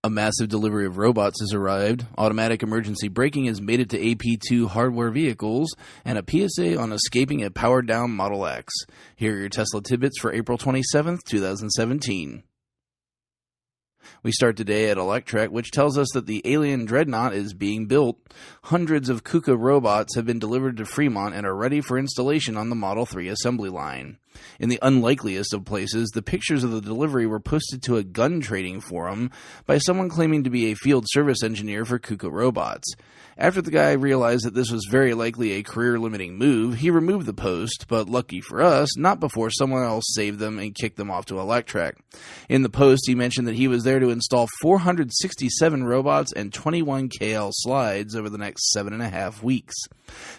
A massive delivery of robots has arrived, automatic emergency braking has made it to AP2 hardware vehicles, and a PSA on escaping a powered-down Model X. Here are your Tesla tidbits for April 27th, 2017. We start today at Electrek, which tells us that the alien dreadnought is being built. Hundreds of KUKA robots have been delivered to Fremont and are ready for installation on the Model 3 assembly line. In the unlikeliest of places, the pictures of the delivery were posted to a gun trading forum by someone claiming to be a field service engineer for KUKA robots. After the guy realized that this was very likely a career-limiting move, he removed the post, but lucky for us, not before someone else saved them and kicked them off to Electrek. In the post, he mentioned that he was there to install 467 robots and 21 KL slides over the next 7.5 weeks.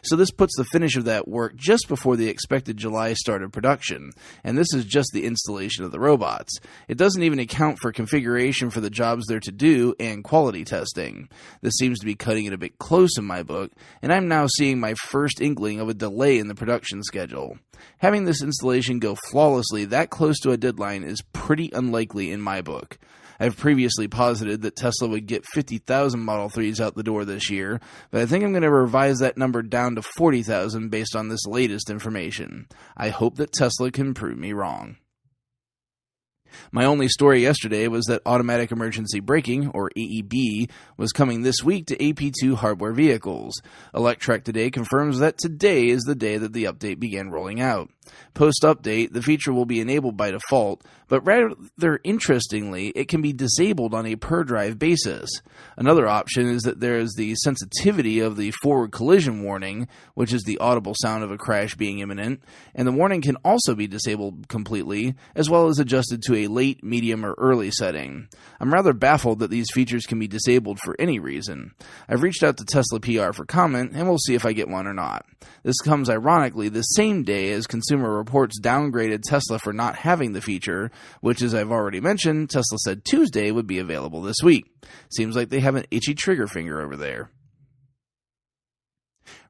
So this puts the finish of that work just before the expected July start of production, and this is just the installation of the robots. It doesn't even account for configuration for the jobs they're to do and quality testing. This seems to be cutting it a bit close in my book, and I'm now seeing my first inkling of a delay in the production schedule. Having this installation go flawlessly that close to a deadline is pretty unlikely in my book. I've previously posited that Tesla would get 50,000 Model 3s out the door this year, but I think I'm going to revise that number down to 40,000 based on this latest information. I hope that Tesla can prove me wrong. My only story yesterday was that automatic emergency braking, or AEB, was coming this week to AP2 hardware vehicles. Electrek today confirms that today is the day that the update began rolling out. Post-update, the feature will be enabled by default, but rather interestingly, it can be disabled on a per-drive basis. Another option is that there is the sensitivity of the forward collision warning, which is the audible sound of a crash being imminent, and the warning can also be disabled completely, as well as adjusted to a late, medium, or early setting. I'm rather baffled that these features can be disabled for any reason. I've reached out to Tesla PR for comment, and we'll see if I get one or not. This comes ironically the same day as Consumer Reports downgraded Tesla for not having the feature, which, as I've already mentioned, Tesla said Tuesday would be available this week. Seems like they have an itchy trigger finger over there.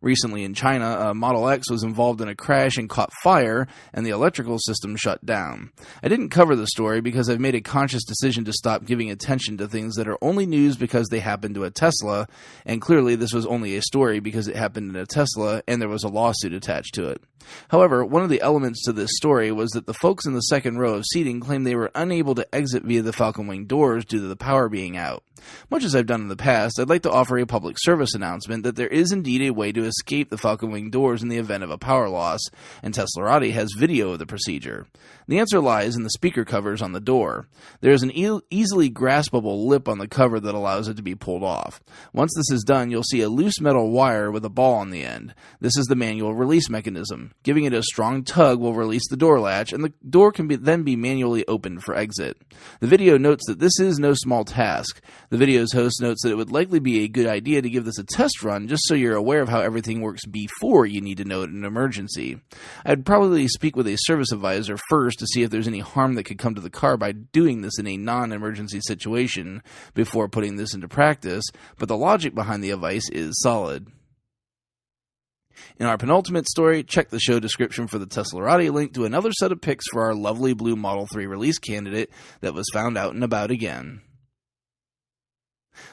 Recently in China, a Model X was involved in a crash and caught fire, and the electrical system shut down. I didn't cover the story because I've made a conscious decision to stop giving attention to things that are only news because they happened to a Tesla, and clearly this was only a story because it happened in a Tesla and there was a lawsuit attached to it. However, one of the elements to this story was that the folks in the second row of seating claimed they were unable to exit via the Falcon wing doors due to the power being out. Much as I've done in the past, I'd like to offer a public service announcement that there is indeed a way to escape the Falcon wing doors in the event of a power loss, and Teslarati has video of the procedure. The answer lies in the speaker covers on the door. There is an easily graspable lip on the cover that allows it to be pulled off. Once this is done, you'll see a loose metal wire with a ball on the end. This is the manual release mechanism. Giving it a strong tug will release the door latch, and the door can then be manually opened for exit. The video notes that this is no small task. The video's host notes that it would likely be a good idea to give this a test run just so you're aware of how everything works before you need to know it in an emergency. I'd probably speak with a service advisor first to see if there's any harm that could come to the car by doing this in a non-emergency situation before putting this into practice, but the logic behind the advice is solid. In our penultimate story, check the show description for the Teslarati link to another set of pics for our lovely blue Model 3 release candidate that was found out and about again.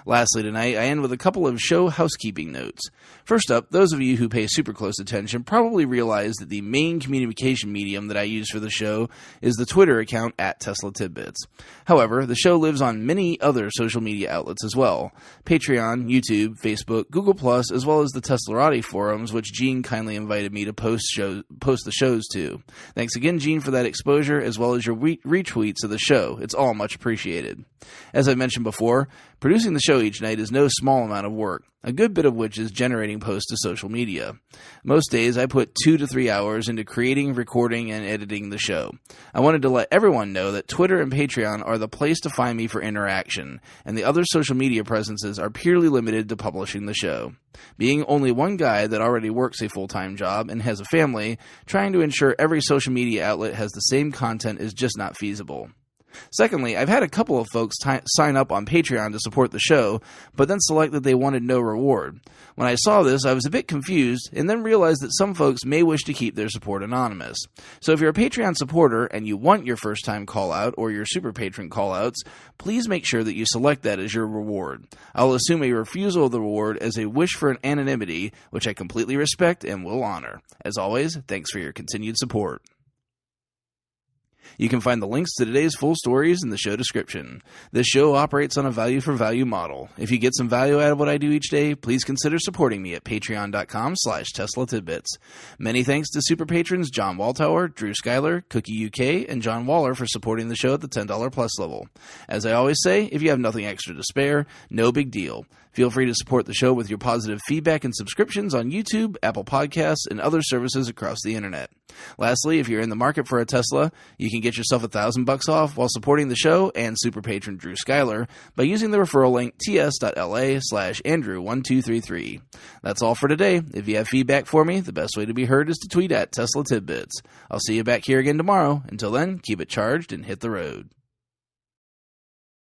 Lastly tonight, I end with a couple of show housekeeping notes. First up, those of you who pay super close attention probably realize that the main communication medium that I use for the show is the Twitter account @TeslaTidbits. However, the show lives on many other social media outlets as well. Patreon, YouTube, Facebook, Google+, as well as the Teslarati forums, which Gene kindly invited me to post the shows to. Thanks again, Gene, for that exposure, as well as your retweets of the show. It's all much appreciated. As I mentioned before, producing the show each night is no small amount of work, a good bit of which is generating posts to social media. Most days I put 2 to 3 hours into creating, recording, and editing the show. I wanted to let everyone know that Twitter and Patreon are the place to find me for interaction, and the other social media presences are purely limited to publishing the show. Being only one guy that already works a full-time job and has a family, trying to ensure every social media outlet has the same content is just not feasible. Secondly, I've had a couple of folks sign up on Patreon to support the show, but then select that they wanted no reward. When I saw this, I was a bit confused, and then realized that some folks may wish to keep their support anonymous. So if you're a Patreon supporter and you want your first-time call-out or your super patron call-outs, please make sure that you select that as your reward. I'll assume a refusal of the reward as a wish for an anonymity, which I completely respect and will honor. As always, thanks for your continued support. You can find the links to today's full stories in the show description. This show operates on a value-for-value model. If you get some value out of what I do each day, please consider supporting me at patreon.com/Tesla Tidbits. Many thanks to super patrons John Waltower, Drew Schuyler, Cookie UK, and John Waller for supporting the show at the $10 plus level. As I always say, if you have nothing extra to spare, no big deal. Feel free to support the show with your positive feedback and subscriptions on YouTube, Apple Podcasts, and other services across the internet. Lastly, if you're in the market for a Tesla, you can get yourself $1,000 off while supporting the show and super patron Drew Schuyler by using the referral link ts.la/Andrew1233. That's all for today. If you have feedback for me, the best way to be heard is to tweet at Tesla Tidbits. I'll see you back here again tomorrow. Until then, keep it charged and hit the road.